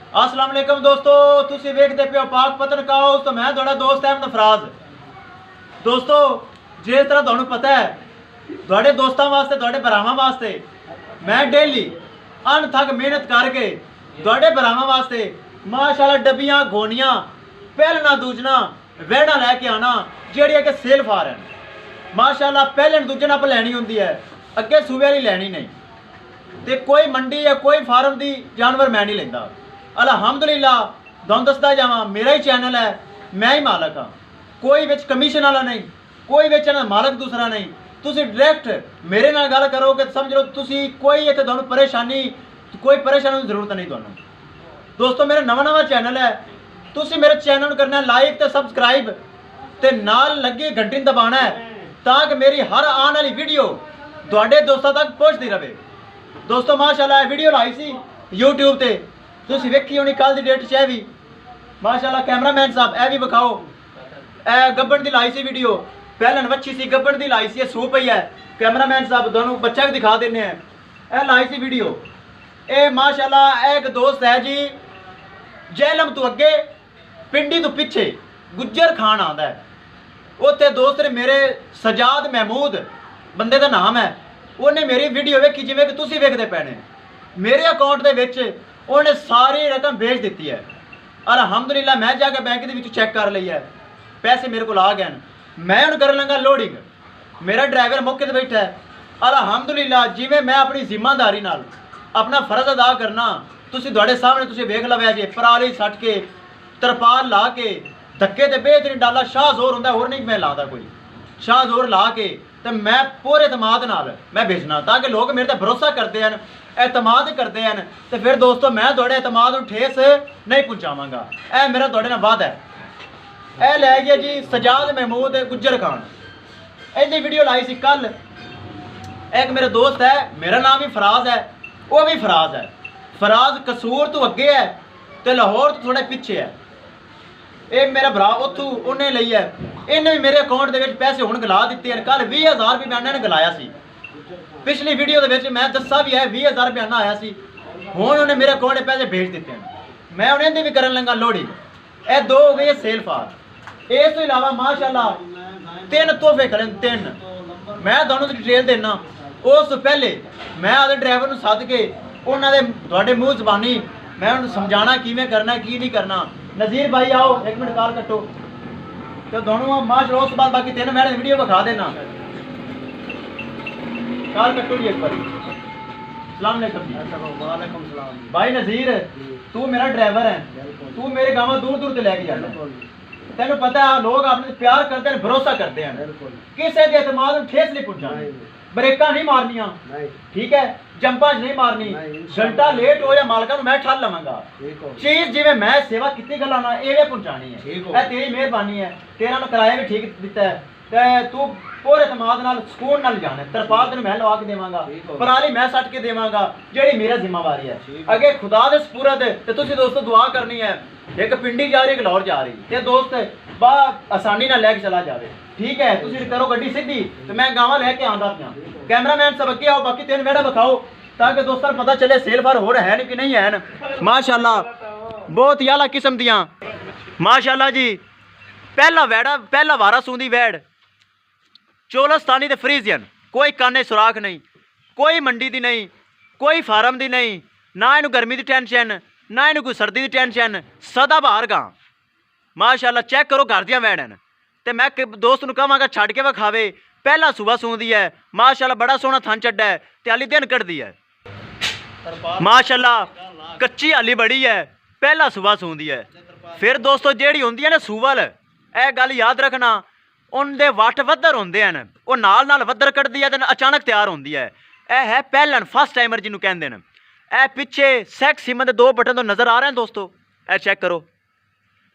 अस्सलाम वालेकुम दोस्तों, तुसी वेखदे पे हो पाक पतन हाउस। तो मैं थोड़ा दोस्त अहमद फराज। दोस्तों, जिस तरह तुहानू पता है, थोड़े दोस्तों वास्ते, थोड़े भरावां वास्ते मैं डेली अनथक मेहनत करके थोड़े भरावां वास्ते माशाल्लाह डब्बियां गोनियां पहलना दूजना वहड़ा लैके आना जेहड़ियां कि सेल फार हैं। माशाल्लाह पहले दूजे नाप लैनी होंदी है, अगे सूबे वाली लैनी नहीं। तो कोई मंडी या कोई फार्म की जानवर मैं नहीं लेंदा। अलहमदुलिल्लाह तुहानू दसदा जावां, मेरा ही चैनल है, मैं ही मालक हाँ। कोई विच कमीशन वाला नहीं, कोई विच मालक दूसरा नहीं। तुसी डायरैक्ट मेरे नाल गल करो कि समझ लो तुसी कोई इत्थे तुहानू परेशानी कोई परेशानी की जरूरत नहीं। तुहानू दोस्तों मेरा नवा चैनल है, तुसी मेरे चैनल करना लाइक तो सबसक्राइब ते नाल लगी घंटी दबाना है ताकि मेरी हर आने वाली वीडियो तुहाडे दोस्तों तक पहुँचती रहे। दोस्तों माशाल्लाह वीडियो लाई सी यूट्यूब ते, तुसी वेखी होनी कल की डेट च भी। माशाल्लाह कैमरामैन साहब ए भी विखाओ, ए गब्बन की लाई सी वीडियो, पहलन वच्छी सी गब्बन की लाई सी, सू पई है। कैमरामैन साहब दोनों बच्चा भी दिखा देने हैं। ए लाई सी वीडियो, ए माशाल्लाह एक दोस्त है जी जैलम तो अगे पिंडी तो पिछे गुज्जर खान आंदा है। उत्थे दोस्त ने मेरे सजाद महमूद बंदे का नाम है, उन्हें मेरी वीडियो वेखी जिवें कि तुसी वेखदे पैने। मेरे अकाउंट दे विच उन्हें सारी रकम भेज दी है। अलहमदुलिल्लाह मैं जाके बैंक के चैक कर ली है, पैसे मेरे को आ गए। मैं उन्हें कर लगा लोडिंग, मेरा ड्राइवर मौके पर बैठा है। अलहमदुलिल्लाह जिवें मैं अपनी जिम्मेदारी नाल अपना फर्ज अदा करना, तुसी तुहाडे सामने तुसी वेख लवैया जी। पराली सट के तरपाल ला के धक्के ते बेहतरीन डाला शाह जोर होंदा, होर नहीं मैं लादा कोई शाह जोर ला के, तो मैं पूरे एतमाद नाल मैं भेजना ताकि लोग मेरे ते भरोसा करते हैं, एतमाद करते हैं। तो फिर दोस्तों मैं थोड़े एतमाद नूं ठेस नहीं पहुँचावांगा, ए मेरा थोड़े नाल वादा है। ए लै गया जी सजाद महमूद गुज्जर खान, इहदी वीडियो लाई सी कल। एक मेरा दोस्त है, मेरा नाम भी फराज है, वो भी फराज है। फराज कसूर तो अगे है तो लाहौर तो थोड़े पिछे है। ये मेरा भरा उतों उन्हें ली है, इन्हें भी मेरे अकाउंट के पैसे हुण गला दिते हैं। कल 20,000 रुपये मैंने गलाया सी, पिछली वीडियो के मैं दसा भी है 20,000 रुपया आया सी। हुण उन्हें मेरे अकाउंट पैसे भेज दिते हैं, मैं उन्हें भी करन लगा लोडिंग। ये दो हो गई सेल फार। इस तो इलावा माशाल्लाह 3 तोहफे खड़े, 3 मैं तुहानू डिटेल देना। उस तो पहले मैं आदे ड्राइवर नूं सद के उन्होंने तुहाडे मूँह जबानी मैं उन्हें समझाना किवें करना की नहीं करना। नज़ीर भाई आओ, 1 मिनट कॉल कटो तो दोनों माशाल्लाह। उस बाद बाकी 3 मैंने वीडियो विखा देना, कॉल कटो जी एक बार। सलाम वालेकुम सलाम भाई नज़ीर, तू मेरा ड्राइवर है, तू मेरे गाँव दूर दूर से लैके जाना। तेन पता है लोग अपने प्यार करते हैं, भरोसा करते हैं, किसी के एतमाद ठेस नहीं पहुँचानी, ब्रेक नहीं मारनिया, ठीक है, जंपा नहीं मारनी। घंटा लेट हो या मालका मैं ठल लवांगा। चीज जिवें मैं सेवा की गल ना इवें पहुँचानी है, तेरी मेहरबानी है। तेरा किराया भी ठीक दिता है, तो तू पूरे एतमाद नाल सुकून नाल जाना। तरपाल तेन मैं लवा के देवांगा, पराली मैं सट के देवांगा, जेहड़ी मेरा जिम्मेवारी है। अगे खुदा दे सपुरद ते तुसीं दोस्तों दुआ करनी है। एक पिंडी जा रही, एक लाहौर जा रही, ते दोस्त बा आसानी नाल लैके चला जाए, ठीक है। तुसीं करो गड्डी सीधी तो मैं गाँव लैके आंदा पिया। कैमरामैन सब अगे आओ, बाकी 3 वेड़ा विखाओ ताकि दोस्तों पता चले सेल फार हो रहा है कि नहीं है। माशाल्लाह बहुत ही आला किस्म दियाँ माशाल्लाह जी। पहला वैड़ा, पहला वारा सूंदी वैड़ चोलस्तानी ते फ्रीजियन, कोई काने सुराख नहीं, कोई मंडी दी नहीं, कोई फार्म दी नहीं, ना इनू गर्मी की टेंशन, ना इनू कोई सर्दी की टेंशन, सदा बहार गां। माशाल्लाह चेक करो घर दियां वैड़ हैं। तो मैं दोस्त नूं कहांगा छड्ड के विखावे। पहला सूबा सूंदी है माशाल्लाह, बड़ा सोहना थन चड्डा है, ते हाली दिन कटदी है माशाल्लाह, कच्ची हाली बड़ी है, पहला सूबा सूंदी है। फिर दोस्तों जेहड़ी होंदी है ना सूवल, यह गल याद रखना, उनके वट वधर होंदे हैं, वो नाल वधर कटदी है, अचानक तैयार होंदी है। यह है पहलन फर्स्ट टाइमर जिन्होंने कहते हैं। यह पिछे सैक सिम के 2 बटन तो नज़र आ रहे हैं दोस्तों, यह चेक करो,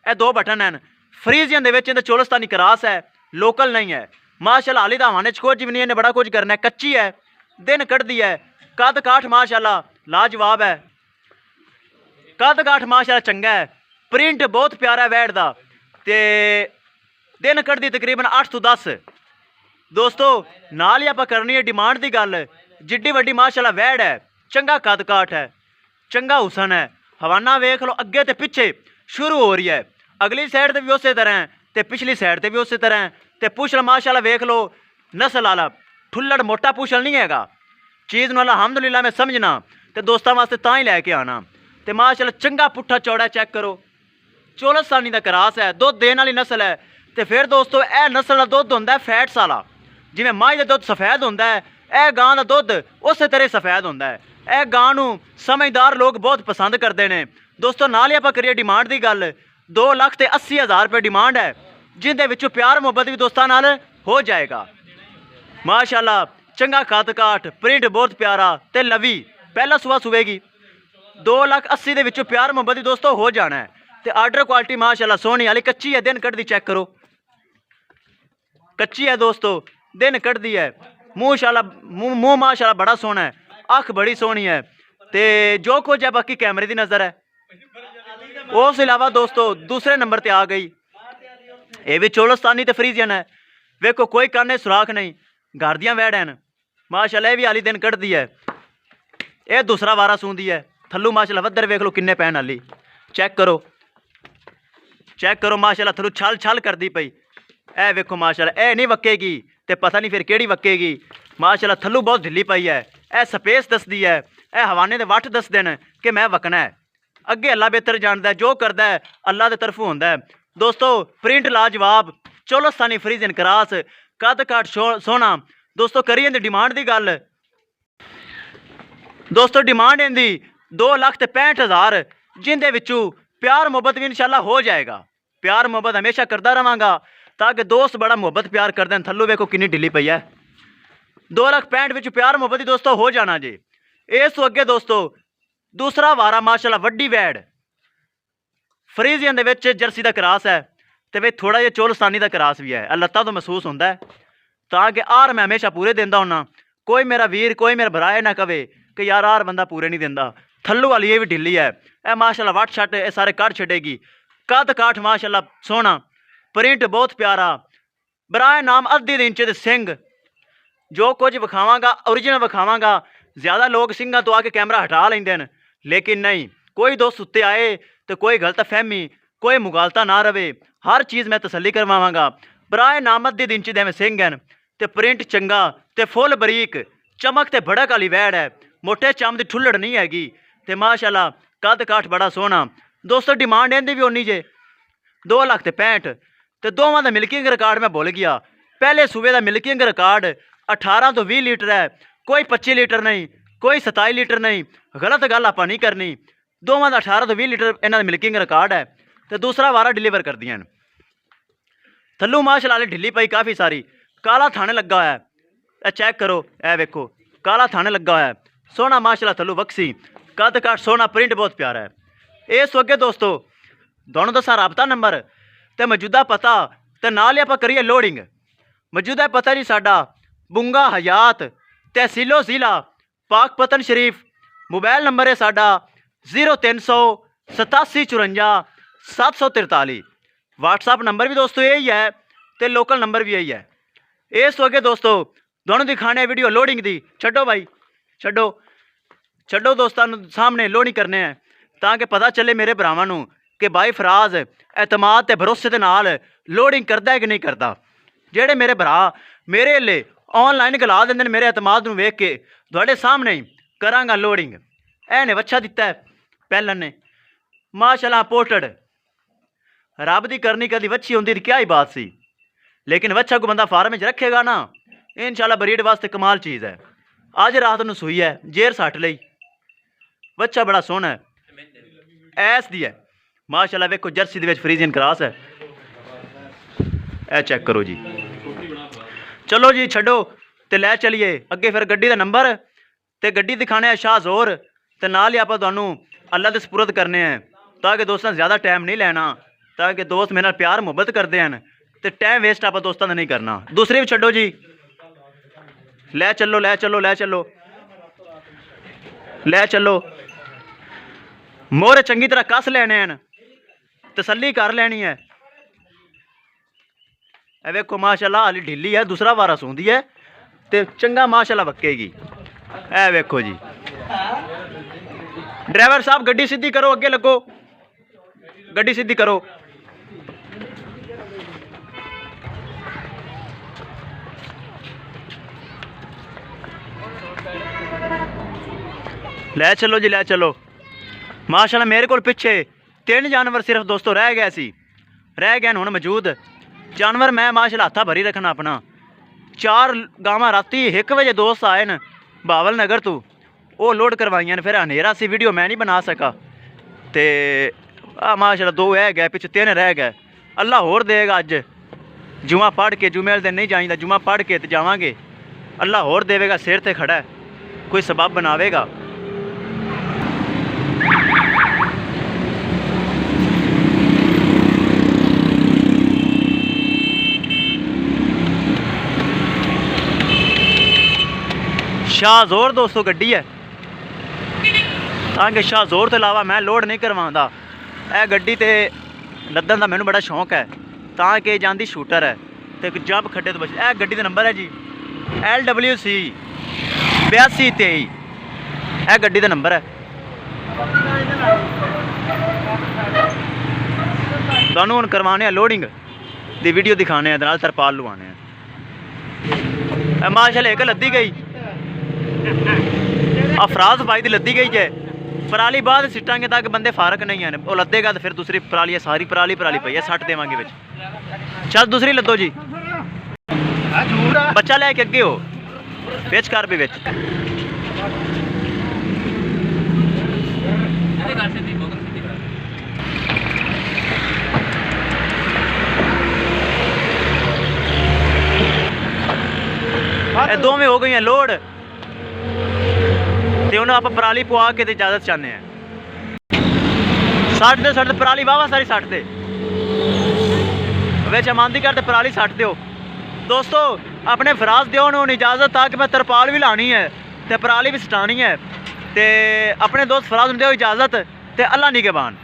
यह 2 बटन हैं। फ्रीजियन दे विच इहदा चोलस्तानी क्रास है, लोकल नहीं है। माशाल्लाह हाली दवाने कुछ भी नहीं, इन्हें बड़ा कुछ करना है, कच्ची है, दिन कटदी है। कद काठ माशाल्लाह लाजवाब है, कद काठ माशाल्लाह चंगा है, प्रिंट बहुत प्यारा है वैड़ दा, ते दिन कटदी तकरीबन 8 तो 10। दोस्तों नाल ही आपां करनी है डिमांड की गल, जिड्डी वड्डी माशाल्लाह वैड़ है, चंगा कद काठ है, चंगा हुसन है, ਹਵਾਨਾ ਵੇਖ ਲਓ ਅੱਗੇ ਤੇ ਪਿੱਛੇ ਸ਼ੁਰੂ ਹੋ ਰਹੀ ਹੈ, ਅਗਲੀ ਸਾਈਡ ਤੇ ਵੀ ਉਸੇ ਤਰ੍ਹਾਂ ਹੈ ਤੇ ਪਿਛਲੀ ਸਾਈਡ ਤੇ ਵੀ ਉਸੇ ਤਰ੍ਹਾਂ ਹੈ। ਤੇ ਪੁਛਲ ਮਾਸ਼ਾਅੱਲਾ ਵੇਖ ਲਓ ਨਸਲ ਵਾਲਾ ਠੁੱਲੜ ਮੋਟਾ ਪੁਛਲ ਨਹੀਂ ਹੈਗਾ। ਚੀਜ਼ ਨੂੰ ਅਲਹਮਦੁਲਿਲਾ ਮੈਂ ਸਮਝਣਾ ਤੇ ਦੋਸਤਾਂ ਵਾਸਤੇ ਤਾਂ ਹੀ ਲੈ ਕੇ ਆਣਾ। ਤੇ ਮਾਸ਼ਾਅੱਲਾ ਚੰਗਾ ਪੁੱਠਾ ਚੌੜਾ ਚੈੱਕ ਕਰੋ, ਚੋਲਸਤਾਨੀ ਦਾ ਕਰਾਸ ਹੈ, ਦੁੱਧ ਦੇਣ ਵਾਲੀ ਨਸਲ ਹੈ। ਤੇ ਫਿਰ ਦੋਸਤੋ ਇਹ ਨਸਲ ਦਾ ਦੁੱਧ ਹੁੰਦਾ ਫੈਟਸ ਵਾਲਾ, ਜਿਵੇਂ ਮਾਈ ਦਾ ਦੁੱਧ ਸਫੈਦ ਹੁੰਦਾ ਹੈ, ਇਹ ਗਾਂ ਦਾ ਦੁੱਧ ਉਸੇ ਤਰ੍ਹਾਂ ਸਫੈਦ ਹੁੰਦਾ ਹੈ। ਇਹ ਗਾਂ ਨੂੰ ਸਮਝਦਾਰ ਲੋਕ ਬਹੁਤ ਪਸੰਦ ਕਰਦੇ ਨੇ ਦੋਸਤੋ। ਨਾਲ ਹੀ ਆਪਾਂ ਕਰੀਏ ਡਿਮਾਂਡ ਦੀ ਗੱਲ, 2,80,000 ਰੁਪਏ ਡਿਮਾਂਡ ਹੈ, ਜਿੰਦੇ ਵਿੱਚੋਂ ਪਿਆਰ ਮੁਹੱਬਤ ਵੀ ਦੋਸਤਾਂ ਨਾਲ ਹੋ ਜਾਏਗਾ। ਮਾਸ਼ਾਅੱਲਾ ਚੰਗਾ ਕੱਦ ਕਾਠ, ਪ੍ਰਿੰਟ ਬਹੁਤ ਪਿਆਰਾ ਤੇ ਲਵੀ ਪਹਿਲਾ ਸੁਬਹ ਸੁਵੇਗੀ। 2,80,000 ਦੇ ਵਿੱਚੋਂ ਪਿਆਰ ਮੁਹੱਬਤ ਵੀ ਦੋਸਤੋ ਹੋ ਜਾਣਾ ਹੈ। ਤੇ ਆਰਡਰ ਕੁਆਲਿਟੀ ਮਾਸ਼ਾਅੱਲਾ ਸੋਹਣੀ ਵਾਲੀ, ਕੱਚੀ ਹੈ, ਦਿਨ ਕੱਢਦੀ ਚੈੱਕ ਕਰੋ, ਕੱਚੀ ਹੈ ਦੋਸਤੋ, ਦਿਨ ਕੱਢਦੀ ਹੈ। ਮੂੰਹ ਮਾਸ਼ਾਅੱਲਾ ਬੜਾ ਸੋਹਣਾ ਹੈ, ਅੱਖ ਬੜੀ ਸੋਹਣੀ ਹੈ ਤੇ ਜੋ ਕੁਝ ਹੈ ਬਾਕੀ ਕੈਮਰੇ ਦੀ ਨਜ਼ਰ ਹੈ। ਉਸ ਇਲਾਵਾ ਦੋਸਤੋ ਦੂਸਰੇ ਨੰਬਰ ਤੇ ਆ ਗਈ, ਇਹ ਵੀ ਚੋਲਸਤਾਨੀ ਤੇ ਫਰੀਜ਼ੀਅਨ ਹੈ। ਵੇਖੋ ਕੋਈ ਕਾਨੇ ਸੁਰਾਖ ਨਹੀਂ, ਘਰ ਦੀਆਂ ਵੈੜ ਹਨ ਮਾਸ਼ਾਅੱਲਾ, ਇਹ ਵੀ ਹਾਲੀ ਦਿਨ ਕੱਢਦੀ ਹੈ। ਇਹ ਦੂਸਰਾ ਵਾਰਾ ਸੂੰਦੀ ਹੈ, ਥੱਲੂ ਮਾਸ਼ਾਅੱਲਾ ਵੱਧਰ ਵੇਖ ਲਓ ਕਿੰਨੇ ਪੈਣ ਵਾਲੀ, ਚੈੱਕ ਕਰੋ, ਚੈੱਕ ਕਰੋ ਮਾਸ਼ਾਅੱਲਾ ਥੱਲੂ ਛਲ ਛਲ ਕਰਦੀ ਪਈ। ਇਹ ਵੇਖੋ ਮਾਸ਼ਾਅੱਲਾ, ਇਹ ਨਹੀਂ ਵਕੇਗੀ ਤੇ ਪਤਾ ਨਹੀਂ ਫਿਰ ਕਿਹੜੀ ਵਕੇਗੀ। ਮਾਸ਼ਾਅੱਲਾ ਥੱਲੂ ਬਹੁਤ ਢਿੱਲੀ ਪਈ ਹੈ, ਇਹ ਸਪੇਸ ਦੱਸਦੀ ਹੈ, ਇਹ ਹਵਾਨੇ ਦੇ ਵੱਟ ਦੱਸਦੇ ਨੇ ਕਿ ਮੈਂ ਵਕਣਾ ਹੈ। ਅੱਗੇ ਅੱਲਾ ਬਿਹਤਰ ਜਾਣਦਾ, ਜੋ ਕਰਦਾ ਹੈ ਅੱਲਾ ਦੇ ਤਰਫੋਂ ਹੁੰਦਾ ਹੈ। ਦੋਸਤੋ ਪ੍ਰਿੰਟ ਲਾਜਵਾਬ, ਚੋਲਸਤਾਨੀ ਫਰੀਜ਼ੀਅਨ ਕਰਾਸ, ਕੱਦ ਕਾਠ ਸੋਹਣਾ। ਦੋਸਤੋ ਕਰੀਏ ਇਹਦੀ ਡਿਮਾਂਡ ਦੀ ਗੱਲ, ਦੋਸਤੋ ਡਿਮਾਂਡ ਇਹਦੀ 2,65,000, ਜਿੰਦੇ ਵਿੱਚੋਂ ਪਿਆਰ ਮੁਹੱਬਤ ਵੀ ਇਨਸ਼ਾਅੱਲਾ ਹੋ ਜਾਏਗਾ। ਪਿਆਰ ਮੁਹੱਬਤ ਹਮੇਸ਼ਾ ਕਰਦਾ ਰਵਾਂਗਾ ਤਾਂ ਕਿ ਦੋਸਤ ਬੜਾ ਮੁਹੱਬਤ ਪਿਆਰ ਕਰਦੇ ਹਨ। ਥੱਲੋਂ ਵੇਖੋ ਕਿੰਨੀ ਢਿੱਲੀ ਪਈ ਹੈ, 2,65,000 ਵਿੱਚ ਪਿਆਰ ਮੁਹੱਬਤ ਹੀ ਦੋਸਤੋ ਹੋ ਜਾਣਾ ਜੇ। ਇਸ ਤੋਂ ਅੱਗੇ ਦੋਸਤੋ ਦੂਸਰਾ ਵਾਰਾ ਮਾਸ਼ਾਅੱਲਾ ਵੱਡੀ ਵੈੜ, ਫਰੀਜ਼ੀਅਨ ਦੇ ਵਿੱਚ ਜਰਸੀ ਦਾ ਕਰਾਸ ਹੈ ਤੇ ਵੇ ਥੋੜਾ ਜਿਹਾ ਚੋਲਸਤਾਨੀ ਦਾ ਕਰਾਸ ਵੀ ਹੈ। ਲੱਤਾਂ ਤੋਂ ਮਹਿਸੂਸ ਹੁੰਦਾ ਹੈ ਤਾਂ ਕਿ ਆਰ ਮੈਂ ਹਮੇਸ਼ਾ ਪੂਰੇ ਦਿੰਦਾ ਹੁੰਨਾ। ਕੋਈ ਮੇਰਾ ਵੀਰ ਕੋਈ ਮੇਰਾ ਭਰਾ ਇਹ ਨਾ ਕਵੇ ਕਿ ਯਾਰ ਆਰ ਬੰਦਾ ਪੂਰੇ ਨਹੀਂ ਦਿੰਦਾ। ਥੱਲੂ ਵਾਲੀ ਇਹ ਵੀ ਢਿੱਲੀ ਹੈ, ਇਹ ਮਾਸ਼ਾਅੱਲਾ ਵੱਟ ਛੱਟ ਇਹ ਸਾਰੇ ਕੱਢ ਛੱਡੇਗੀ। ਕੱਦ ਕਾਠ ਮਾਸ਼ਾਅੱਲਾ ਸੋਹਣਾ, ਪ੍ਰਿੰਟ ਬਹੁਤ ਪਿਆਰਾ, ਬਰਾਏ ਨਾਮ ਅੱਧੀ ਦੇ ਇੰਚ ਦੇ ਸਿੰਘ। ਜੋ ਕੁਝ ਵਿਖਾਵਾਂਗਾ ਓਰੀਜਨਲ ਵਿਖਾਵਾਂਗਾ। ਜ਼ਿਆਦਾ ਲੋਕ ਸਿੰਘਾਂ ਤੋਂ ਆ ਕੇ ਕੈਮਰਾ ਹਟਾ ਲੈਂਦੇ ਨੇ, ਲੇਕਿਨ ਨਹੀਂ, ਕੋਈ ਦੋਸਤ ਉੱਤੇ ਆਏ ਤੇ ਕੋਈ ਗਲਤ ਫਹਿਮੀ ਕੋਈ ਮੁਗਾਲਤਾ ਨਾ ਰਵੇ। ਹਰ ਚੀਜ਼ ਮੈਂ ਤਸੱਲੀ ਕਰਵਾਵਾਂਗਾ। ਬਰਾਏ ਨਾਮ ਅੱਧੀ ਦੇ ਇੰਚ ਦੇ ਐਵੇਂ ਸਿੰਘ ਹਨ ਤੇ ਪ੍ਰਿੰਟ ਚੰਗਾ ਤੇ ਫੁੱਲ ਬਰੀਕ ਚਮਕ ਤੇ ਭੜਕ ਵਾਲੀ ਵੈੜ ਹੈ, ਮੋਟੇ ਚਮ ਦੀ ਠੁੱਲੜ ਨਹੀਂ ਹੈਗੀ ਤੇ ਮਾਸ਼ਾਅੱਲਾ ਕੱਦ ਕਾਠ ਬੜਾ ਸੋਹਣਾ। ਦੋਸਤੋ ਡਿਮਾਂਡ ਇਹਦੀ ਵੀ ਉਨੀ ਜੇ 2,65,000 ਤੇ ਦੋਵਾਂ ਦਾ ਮਿਲਕਿੰਗ ਰਿਕਾਰਡ ਮੈਂ ਭੁੱਲ ਗਿਆ। ਪਹਿਲੇ ਸੂਬੇ ਦਾ ਮਿਲਕਿੰਗ ਰਿਕਾਰਡ 18 ਤੋਂ 20 ਲੀਟਰ ਹੈ, ਕੋਈ 25 ਲੀਟਰ ਨਹੀਂ, ਕੋਈ 27 ਲੀਟਰ ਨਹੀਂ। ਗਲਤ ਗੱਲ ਆਪਾਂ ਨਹੀਂ ਕਰਨੀ। ਦੋਵਾਂ ਦਾ 18 ਤੋਂ 20 ਲੀਟਰ ਇਹਨਾਂ ਦਾ ਮਿਲਕਿੰਗ ਰਿਕਾਰਡ ਹੈ ਤੇ ਦੂਸਰਾ ਵਾਰਾ ਡਿਲੀਵਰ ਕਰਦੀਆਂ ਨੇ। ਥੱਲੂ ਮਾਸ਼ਾਅੱਲਾ ਢਿੱਲੀ ਪਈ ਕਾਫੀ ਸਾਰੀ, ਕਾਲਾ ਥਾਣੇ ਲੱਗਾ ਹੋਇਆ, ਇਹ ਚੈੱਕ ਕਰੋ, ਇਹ ਵੇਖੋ ਕਾਲਾ ਥਾਣੇ ਲੱਗਾ ਹੋਇਆ, ਸੋਹਣਾ ਮਾਸ਼ਾਅੱਲਾ ਥੱਲੂ ਬਕਸੀ, ਕੱਦ ਕਾਠ ਸੋਹਣਾ, ਪ੍ਰਿੰਟ ਬਹੁਤ ਪਿਆਰਾ ਹੈ। ਇਸ ਤੋਂ ਅੱਗੇ ਦੋਸਤੋ ਤੁਹਾਨੂੰ ਦੱਸਾਂ ਰਾਬਤਾ ਨੰਬਰ ਤੇ ਮੌਜੂਦਾ ਪਤਾ ਤੇ ਨਾਲ ਹੀ ਆਪਾਂ ਕਰੀਏ ਲੋਡਿੰਗ। ਮੌਜੂਦਾ ਪਤਾ ਜੀ ਸਾਡਾ ਬੁੰਗਾ ਹਯਾਤ, ਤਹਿਸੀਲੋ ਜ਼ਿਲ੍ਹਾ ਪਾਕਪਤਨ ਸ਼ਰੀਫ। ਮੋਬਾਈਲ ਨੰਬਰ ਹੈ ਸਾਡਾ 0387845743। WhatsApp ਨੰਬਰ ਵੀ ਦੋਸਤੋ ਇਹੀ ਹੈ ਤੇ ਲੋਕਲ ਨੰਬਰ ਵੀ ਇਹੀ ਹੈ। ਇਸ ਤੋਂ ਅੱਗੇ ਦੋਸਤੋ ਤੁਹਾਨੂੰ ਦਿਖਾਣੇ ਵੀਡੀਓ ਲੋਡਿੰਗ ਦੀ। ਛੱਡੋ ਭਾਈ, ਛੱਡੋ ਦੋਸਤਾਂ ਨੂੰ ਸਾਹਮਣੇ ਲੋਡਿੰਗ ਕਰਨੇ ਹੈ ਤਾਂ ਕਿ ਪਤਾ ਚੱਲੇ ਮੇਰੇ ਭਰਾਵਾਂ ਨੂੰ ਕਿ ਭਾਈ ਫਰਾਜ਼ ਐਤਮਾਦ ਤੇ ਭਰੋਸੇ ਦੇ ਨਾਲ ਲੋਡਿੰਗ ਕਰਦਾ ਹੈ ਕਿ ਨਹੀਂ ਕਰਦਾ। ਜਿਹੜੇ ਮੇਰੇ ਭਰਾ ਮੇਰੇ ਲਈ ਆਨਲਾਈਨ ਗਲਾ ਦਿੰਦੇ ਨੇ, ਮੇਰੇ ਐਤਮਾਦ ਨੂੰ ਵੇਖ ਕੇ ਤੁਹਾਡੇ ਸਾਹਮਣੇ ਹੀ ਕਰਾਂਗਾ ਲੋਡਿੰਗ। ਇਹ ਨੇ ਵੱਛਾ ਦਿੱਤਾ ਹੈ ਪਹਿਲਨ ਨੇ ਮਾਸ਼ਾਅੱਲਾ, ਪੋਟੜ ਰੱਬ ਦੀ ਕਰਨੀ ਕਦੀ ਵੱਛੀ ਹੁੰਦੀ ਤਾਂ ਕਿਆ ਹੀ ਬਾਤ ਸੀ। ਲੇਕਿਨ ਵੱਛਾ ਕੋ ਬੰਦਾ ਫਾਰਮ ਵਿੱਚ ਰੱਖੇਗਾ ਨਾ, ਇਨਸ਼ਾਅੱਲਾ ਬਰੀਡ ਵਾਸਤੇ ਕਮਾਲ ਚੀਜ਼ ਹੈ। ਅੱਜ ਰਾਤ ਨੂੰ ਸੂਈ ਹੈ, ਜੇਰ ਸੱਟ ਲਈ, ਵੱਛਾ ਬੜਾ ਸੋਹਣਾ ਹੈ, ਐਸ ਦੀ ਹੈ ਮਾਸ਼ਾਅੱਲਾ। ਵੇਖੋ ਜਰਸੀ ਦੇ ਵਿੱਚ ਫਰੀਜ਼ੀਅਨ ਕਰਾਸ ਹੈ, ਇਹ ਚੈੱਕ ਕਰੋ ਜੀ। ਚਲੋ ਜੀ ਛੱਡੋ ਤੇ ਲੈ ਚਲੀਏ ਅੱਗੇ। ਫਿਰ ਗੱਡੀ ਦਾ ਨੰਬਰ ਤੇ ਗੱਡੀ ਦਿਖਾਣੇ ਆ ਸ਼ਾਹਜ਼ੋਰ ਤੇ ਨਾਲ ਹੀ ਆਪਾਂ ਤੁਹਾਨੂੰ ਅੱਲਾ ਦੇ ਸਪੁਰਦ ਕਰਨੇ ਆ ਤਾਂ ਕਿ ਦੋਸਤਾਂ ਜ਼ਿਆਦਾ ਟਾਈਮ ਨਹੀਂ ਲੈਣਾ, ਤਾਂ ਕਿ ਦੋਸਤ ਮੇਰੇ ਨਾਲ ਪਿਆਰ ਮੁਹੱਬਤ ਕਰਦੇ ਹਨ ਤੇ ਟਾਈਮ ਵੇਸਟ ਆਪਾਂ ਦੋਸਤਾਂ ਦਾ ਨਹੀਂ ਕਰਨਾ। ਦੂਸਰੀ ਵੀ ਛੱਡੋ ਜੀ, ਲੈ ਚੱਲੋ ਲੈ ਚੱਲੋ ਲੈ ਚੱਲੋ ਲੈ ਚੱਲੋ। ਮੋਹਰੇ ਚੰਗੀ ਤਰ੍ਹਾਂ ਕੱਸ ਲੈਣੇ ਹਨ, ਤਸੱਲੀ ਕਰ ਲੈਣੀ ਹੈ। ਇਹ ਵੇਖੋ ਮਾਸ਼ਾਅੱਲਾ ਹਾਲੀ ਢਿੱਲੀ ਹੈ, ਦੂਸਰਾ ਵਾਰਾ ਸੌਂਦੀ ਹੈ ਤੇ ਚੰਗਾ ਮਾਸ਼ਾਅੱਲਾ ਵਕੇਗੀ। ਇਹ ਵੇਖੋ ਜੀ, ड्राइवर साहब गड्डी सीधी करो, अगे लगो, गड्डी सीधी करो। ले चलो जी, ले चलो। माशाल्लाह मेरे को पिछे 3 जानवर सिर्फ दोस्तों रह गए सी, रह गए हुण मौजूद जानवर। मैं माशाल्लाह हत्था भरी रखना अपना। 4 गावां राती 1 बजे दोस्त आए न बावल नगर तो, वो लोड करवाइयां न। फिर हनेरा सी वीडियो मैं नहीं बना सका, तो माशाल्लाह 2 रह गए, पिछे 3 रह गए। अल्लाह होर देगा। अज जुमा पढ़ के, जुमे वाले दिन नहीं जाइंदा, जुमा पढ़ के तो जावांगे। अल्लाह होर देवेगा, सिर ते खड़ा है, कोई सबब बनावेगा। शाहजोर दोस्तों गड्डी है, ताकि शाहजोर तो इलावा मैं लोड नहीं करवांदा। यह गड्डी तो लद्दन का मैनू बड़ा शौक है, ताकि जांदी शूटर है तो जब खड्डे तो बच। यह गड्डी का नंबर है जी LWC 8223, यह गड्डी का नंबर है। तुहानू हुण करवाने लोडिंग दी वीडियो दिखाने, नाल तरपाल लुआने। माशाल्लाह एक लद्दी गई, अफराज भाई दी लद्दी गई है। पराली बाद सिटांगे ताकि बंदे फारक नहीं है, वो लद्देगा तो फिर दूसरी पराली है, सारी पराली पई है, 60 देवांगे विच। चल दूसरी लद्दो जी, बच्चा लेके अगे हो, बेच कर भी बेच। दोवें हो गई लोड, तो उन्हें आप पराली पवा के इजाजत चाहते हैं। 60 पराली वाह सारी 60 विच अमानती करते पराली 60 दो दोस्तों। अपने फराज दो उन्होंने इजाजत, ताकि मैं तरपाल भी लानी है तो पराली भी सटानी है। तो अपने दोस्त फराज दो इजाजत, तो अल्लाह निगहबान।